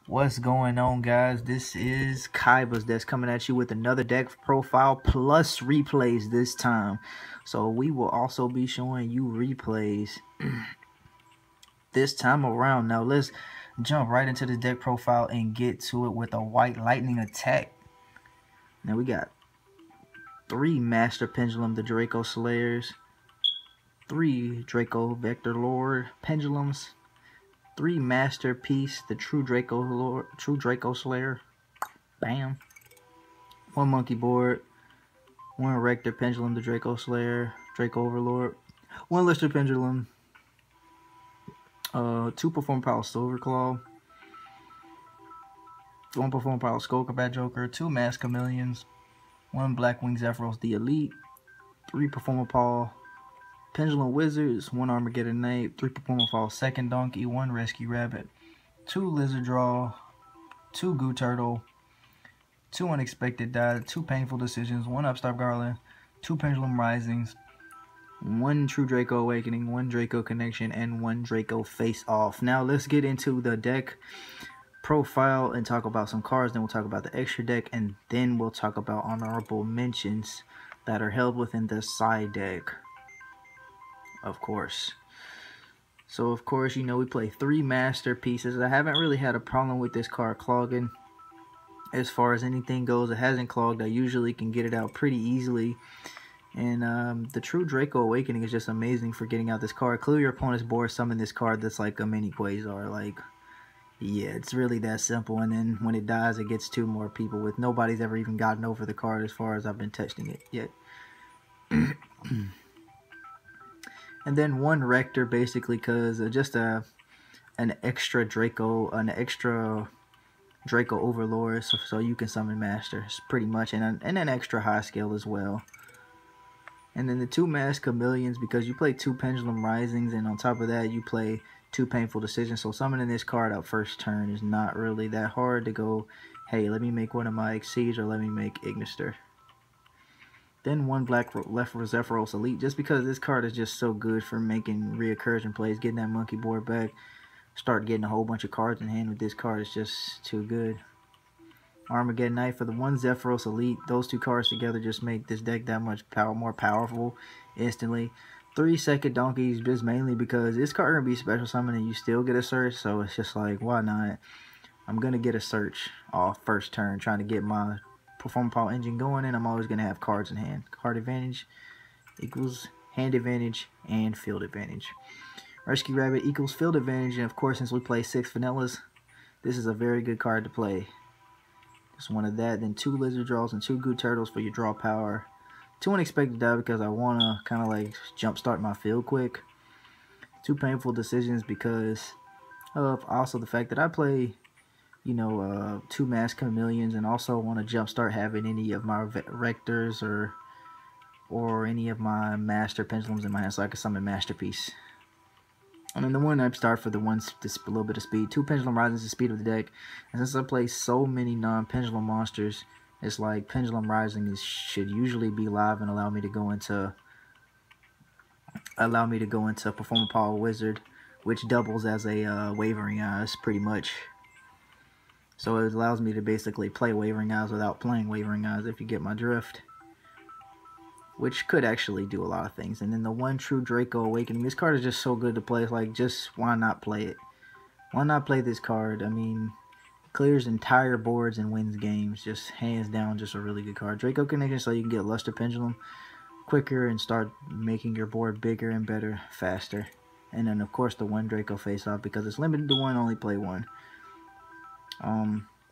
What's going on, guys? This is Kaiba's that's coming at you with another deck profile plus replays this time. So we will also be showing you replays this time around. Now let's jump right into the deck profile and get to it with a white lightning attack. Now we got 3 Master Pendulum, the Dracoslayers, 3 Draco Vector Lord Pendulums, 3 Masterpiece, the True Dracoslayer. Bam. 1 Monkey Board, 1 Rector Pendulum, the Dracoslayer, Draco Overlord, 1 Lister Pendulum, 2 Performadracopals Silver Claw, 1 Performadracopals Skull Combat Joker, 2 Mask Chameleons, 1 Blackwing Zephyros the Elite, 3 Performadracopal Pendulum Wizards, 1 Armageddon Knight, 3 Performadracopal Second Donkey, 1 Rescue Rabbit, 2 Lizard Draw, 2 Goo Turtle, 2 Unexpected Die, 2 Painful Decisions, 1 Upstart Garland, 2 Pendulum Risings, 1 True Draco Awakening, 1 Draco Connection, and 1 Draco Face Off. Now let's get into the deck profile and talk about some cards. Then we'll talk about the extra deck, and then we'll talk about honorable mentions that are held within the side deck, of course. So of course, you know, we play 3 Masterpieces. I haven't really had a problem with this card clogging. As far as anything goes, it hasn't clogged. I usually can get it out pretty easily. And the True Draco Awakening is just amazing for getting out this card. Clear your opponent's board, summon this card that's like a mini Quasar. Like, yeah, it's really that simple. And then when it dies, it gets 2 more people with nobody's ever even gotten over the card as far as I've been testing it yet. And then 1 Rector, basically, because just an extra Draco, Draco Overlord, so you can summon Masters, pretty much, and an extra high scale as well. And then the 2 Mask Chameleons, because you play 2 Pendulum Risings, and on top of that, you play 2 Painful Decisions. So summoning this card out first turn is not really that hard to go, hey, let me make one of my Exceeds, or let me make Ignister. Then 1 Black Zephyros Elite, just because this card is just so good for making reoccursion plays, getting that monkey board back. Start getting a whole bunch of cards in hand with this card. It's just too good. Armageddon Knight for the 1 Zephyros Elite. Those 2 cards together just make this deck that much more powerful instantly. 3 Second Donkeys, just mainly because this card gonna be special summon and you still get a search, so it's just like, why not? I'm gonna get a search off first turn, trying to get my Performadracopal engine going, and I'm always gonna have cards in hand. Card advantage equals hand advantage and field advantage. Rescue Rabbit equals field advantage, and of course, since we play 6 vanillas, this is a very good card to play. Just one of that, then 2 Lizard Draws and 2 Goo Turtles for your draw power. 2 Unexpected Die because I want to kind of like jumpstart my field quick. 2 Painful Decisions because of also the fact that I play, you know, 2 Mask Chameleons, and also want to jumpstart having any of my Rectors or any of my Master Pendulums in my hand, so I can summon Masterpiece. And then the 1 Upstart for the 1, just a little bit of speed. 2 Pendulum Risings, the speed of the deck. And since I play so many non-pendulum monsters, it's like Pendulum Rising should usually be live and allow me to go into Performadracopal Wizard, which doubles as a Wavering Eyes pretty much. So it allows me to basically play Wavering Eyes without playing Wavering Eyes, if you get my drift, which could actually do a lot of things. And then the 1 True Draco Awakening. This card is just so good to play. It's like, just why not play it? Why not play this card? I mean, clears entire boards and wins games. Just hands down, just a really good card. Draco Connection, so you can get Luster Pendulum quicker and start making your board bigger and better, faster. And then, of course, the 1 Draco Face Off, because it's limited to 1, only play 1.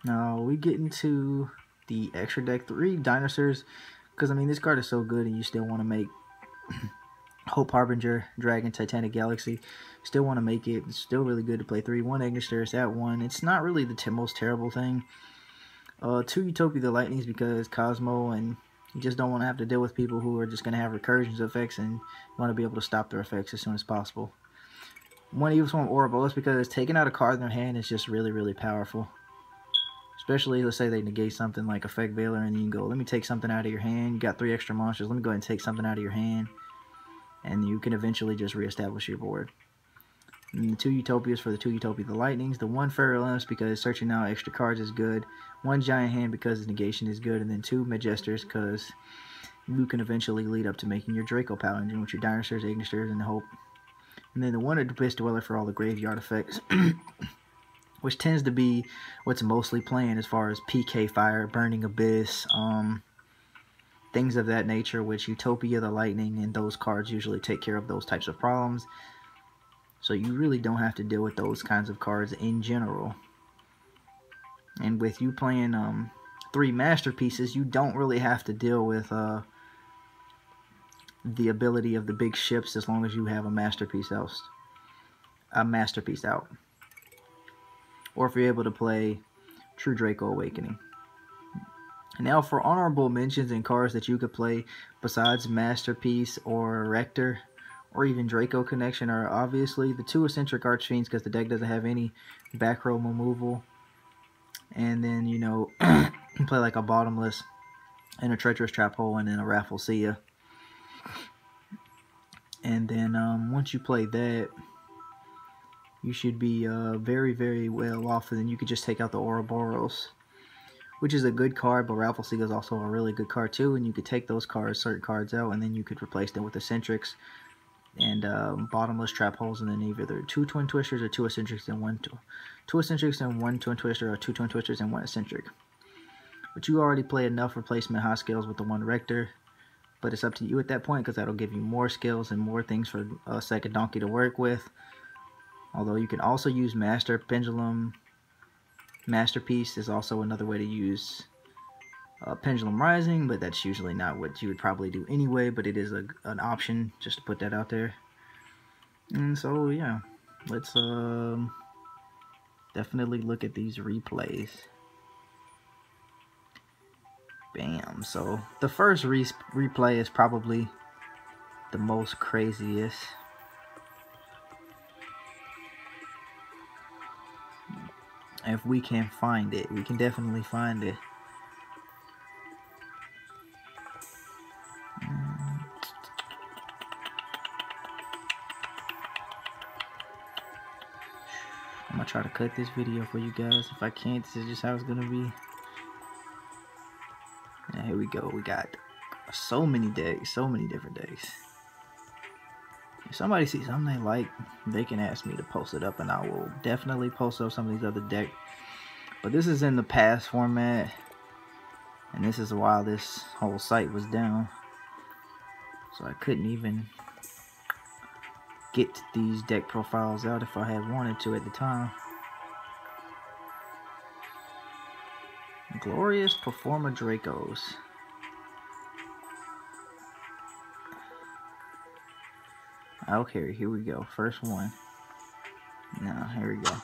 Now we get into the extra deck. 3 Dinosaurs. Because, I mean, this card is so good, and you still want to make Hope Harbinger, Dragon, Titanic Galaxy. Still want to make it. It's still really good to play 3. 1 Ignister, it's at 1. It's not really the most terrible thing. 2 Utopia the Lightnings, because Cosmo, and you just don't want to have to deal with people who are just going to have recursions effects, and you want to be able to stop their effects as soon as possible. 1 Evil Swarm Ouroboros, because taking out a card in their hand is just really, really powerful. Especially, let's say they negate something like Effect Veiler, and you can go, let me take something out of your hand. You got 3 extra monsters. Let me go ahead and take something out of your hand. And you can eventually just reestablish your board. And the 2 Utopias for the 2 Utopia the Lightnings. The 1 Feral Imps because searching out extra cards is good. 1 Giant Hand because the negation is good. And then 2 Magesters because you can eventually lead up to making your dracopal engine with your dinosaurs, ignisters, and the hope. And then the 1 Abyss Dweller for all the graveyard effects. Which tends to be what's mostly playing as far as PK Fire, Burning Abyss, things of that nature, which Utopia the Lightning and those cards usually take care of those types of problems. So you really don't have to deal with those kinds of cards in general. And with you playing 3 masterpieces, you don't really have to deal with the ability of the big ships as long as you have a masterpiece out. Or if you're able to play True Draco Awakening. Now for honorable mentions and cards that you could play besides Masterpiece or Rector or even Draco Connection are obviously the 2 Eccentric Archfiends because the deck doesn't have any back row removal. And then, you know, you play like a Bottomless and a Treacherous Trap Hole and then a Rafflesia. And then once you play that, you should be very, very well off, and then you could just take out the Ouroboros, which is a good card, but Rafflesia is also a really good card too, and you could take those cards, certain cards out, and then you could replace them with Eccentrics and Bottomless Trap Holes, and then either 2 Twin Twisters or 2 Eccentrics and 1 Twin Twister, or 2 Twin Twisters and 1 Eccentric. But you already play enough replacement high scales with the 1 Rector, but it's up to you at that point because that'll give you more skills and more things for a second donkey to work with. Although you can also use Master Pendulum. Masterpiece is also another way to use Pendulum Rising, but that's usually not what you would probably do anyway, but it is an option, just to put that out there. And so, yeah, let's definitely look at these replays. Bam. So, the first replay is probably the most craziest. If we can find it, we can definitely find it. I'm gonna try to cut this video for you guys. If I can't, this is just how it's gonna be. And here we go. We got so many decks, so many different decks. If somebody sees something they like, they can ask me to post it up, and I will definitely post up some of these other decks. But this is in the past format, and this is while this whole site was down, so I couldn't even get these deck profiles out if I had wanted to at the time. Glorious Performadracopals. Okay, here we go. First one. Now, here we go.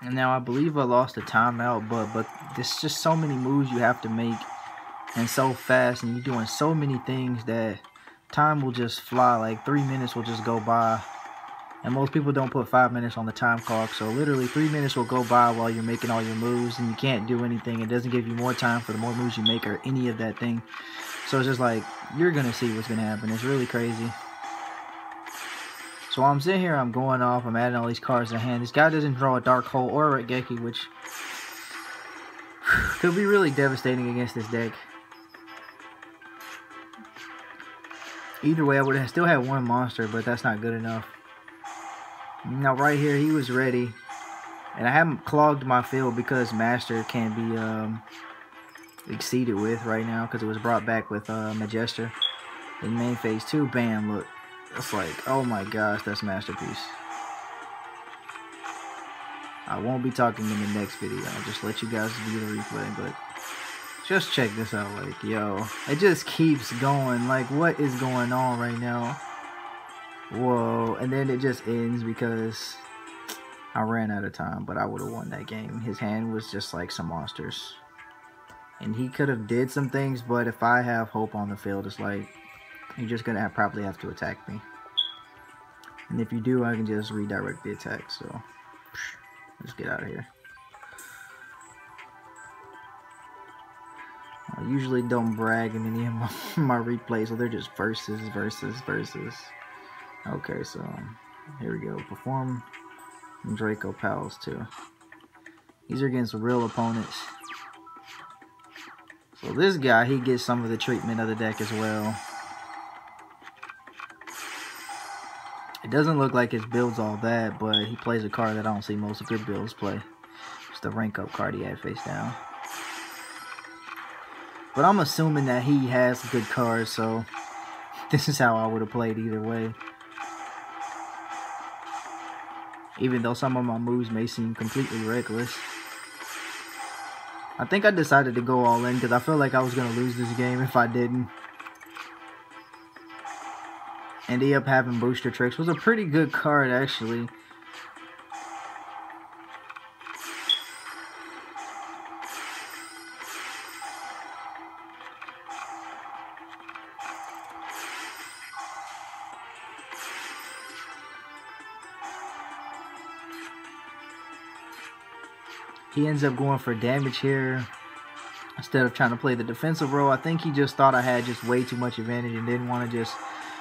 And now I believe I lost a timeout, but there's just so many moves you have to make and so fast, and you're doing so many things that time will just fly. Like 3 minutes will just go by. And most people don't put 5 minutes on the time clock, so literally 3 minutes will go by while you're making all your moves, and you can't do anything. It doesn't give you more time for the more moves you make or any of that thing. So it's just like, you're going to see what's going to happen. It's really crazy. So while I'm sitting here, I'm going off, I'm adding all these cards to hand. This guy doesn't draw a Dark Hole or a Regeki, which could be really devastating against this deck. Either way, I would have still had one monster, but that's not good enough. Now right here, he was ready. And I haven't clogged my field because Master can be exceeded with right now because it was brought back with Magester. In main phase 2, bam, look. It's like, oh my gosh, that's Masterpiece. I won't be talking in the next video. I'll just let you guys view the replay, but just check this out. Like, yo, it just keeps going. Like, what is going on right now? Whoa, and then it just ends because I ran out of time, but I would have won that game. His hand was just like some monsters. And he could have did some things, but if I have hope on the field, it's like, you're just going to probably have to attack me. And if you do, I can just redirect the attack, so let's get out of here. I usually don't brag in any of my replays, so they're just versus. Okay, so here we go. Perform Dracopals too. These are against real opponents. So this guy, he gets some of the treatment of the deck as well. It doesn't look like his build's all that, but he plays a card that I don't see most good builds play. It's the rank up card he had face down. But I'm assuming that he has good cards, so this is how I would have played either way. Even though some of my moves may seem completely reckless. I think I decided to go all in because I felt like I was going to lose this game if I didn't. And he up having booster tricks was a pretty good card actually. He ends up going for damage here instead of trying to play the defensive role. I think he just thought I had just way too much advantage and didn't want to just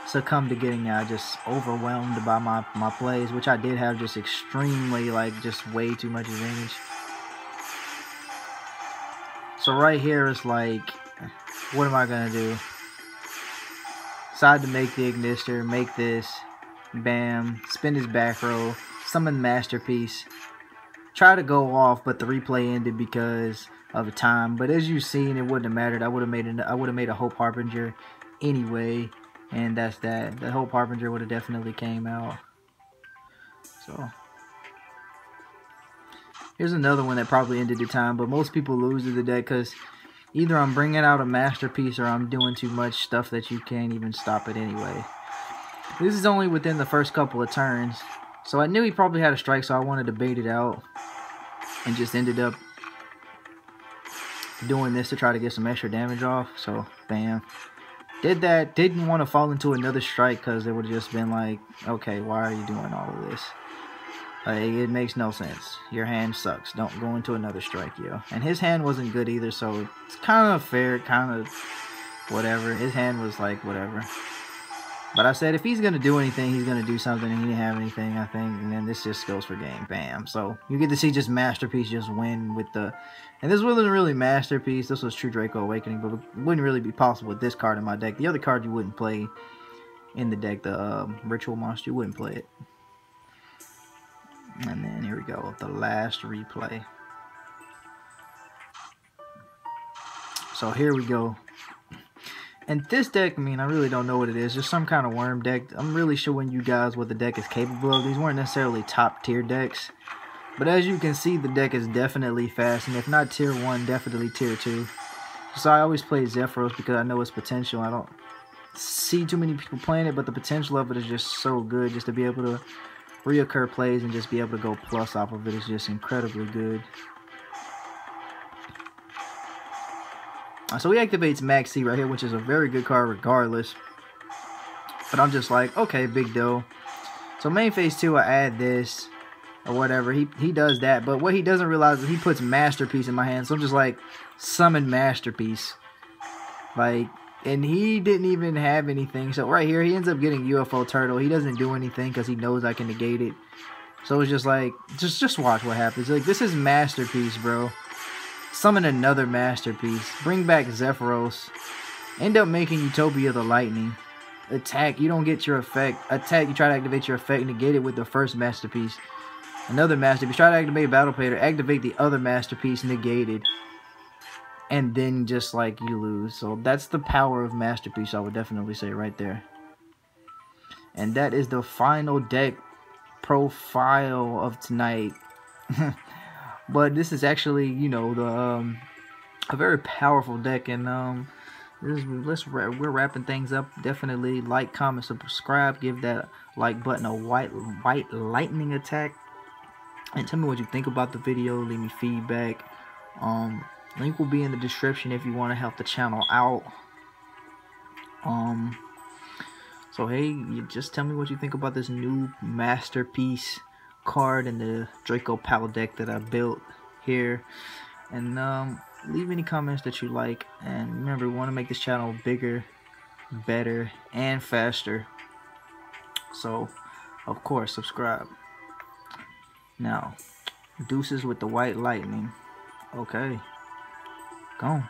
succumb to getting just overwhelmed by my plays, which I did have just extremely, like, just way too much advantage. So right here is like, what am I going to do? Decide to make the Ignister, make this, bam, spin his back row, summon Masterpiece. Try to go off, but the replay ended because of the time. But as you've seen, it wouldn't have mattered. I would have made a Hope Harbinger anyway, and that's that. The Hope Harbinger would have definitely came out. So here's another one that probably ended the time, but most people lose to the deck because either I'm bringing out a Masterpiece or I'm doing too much stuff that you can't even stop it anyway. This is only within the first couple of turns. So I knew he probably had a strike, so I wanted to bait it out. And just ended up doing this to try to get some extra damage off. So, bam. Did that. Didn't want to fall into another strike because it would have just been like, okay, why are you doing all of this? Like, it makes no sense. Your hand sucks. Don't go into another strike, yo. And his hand wasn't good either, so it's kind of fair, kind of whatever. His hand was like, whatever. But I said if he's going to do anything, he's going to do something, and he didn't have anything, I think. And then this just goes for game. Bam. So you get to see just Masterpiece just win with the... And this wasn't really Masterpiece. This was True Draco Awakening, but it wouldn't really be possible with this card in my deck. The other card you wouldn't play in the deck, the Ritual Monster, you wouldn't play it. And then here we go, the last replay. So here we go. And this deck, I mean, I really don't know what it is. Just some kind of worm deck. I'm really showing you guys what the deck is capable of. These weren't necessarily top tier decks. But as you can see, the deck is definitely fast. And if not tier 1, definitely tier 2. So I always play Zephyros because I know its potential. I don't see too many people playing it, but the potential of it is just so good. Just to be able to reoccur plays and just be able to go plus off of it is just incredibly good. So he activates Max C right here, which is a very good card regardless. But I'm just like, okay, big deal. So main phase 2, I add this or whatever. He does that. But what he doesn't realize is he puts Masterpiece in my hand. So I'm just like, summon Masterpiece. Like, and he didn't even have anything. So right here, he ends up getting UFO Turtle. He doesn't do anything because he knows I can negate it. So it's just like, just watch what happens. Like, this is Masterpiece, bro. Summon another Masterpiece. Bring back Zephyros. End up making Utopia the Lightning. Attack. You don't get your effect. Attack. You try to activate your effect. Negate it with the first Masterpiece. Another Masterpiece. Try to activate Battle Pader. Activate the other Masterpiece. Negated. And then just like you lose. So that's the power of Masterpiece, I would definitely say right there. And that is the final deck profile of tonight. But this is actually, you know, the a very powerful deck, and we're wrapping things up. Definitely like, comment, subscribe, give that like button a white lightning attack, and tell me what you think about the video. Leave me feedback. Link will be in the description if you want to help the channel out. So hey, you just tell me what you think about this new Masterpiece card and the Dracopal deck that I built here, and leave any comments that you like. And remember, we want to make this channel bigger, better, and faster. So, of course, subscribe. Now, deuces with the white lightning. Okay. Gone.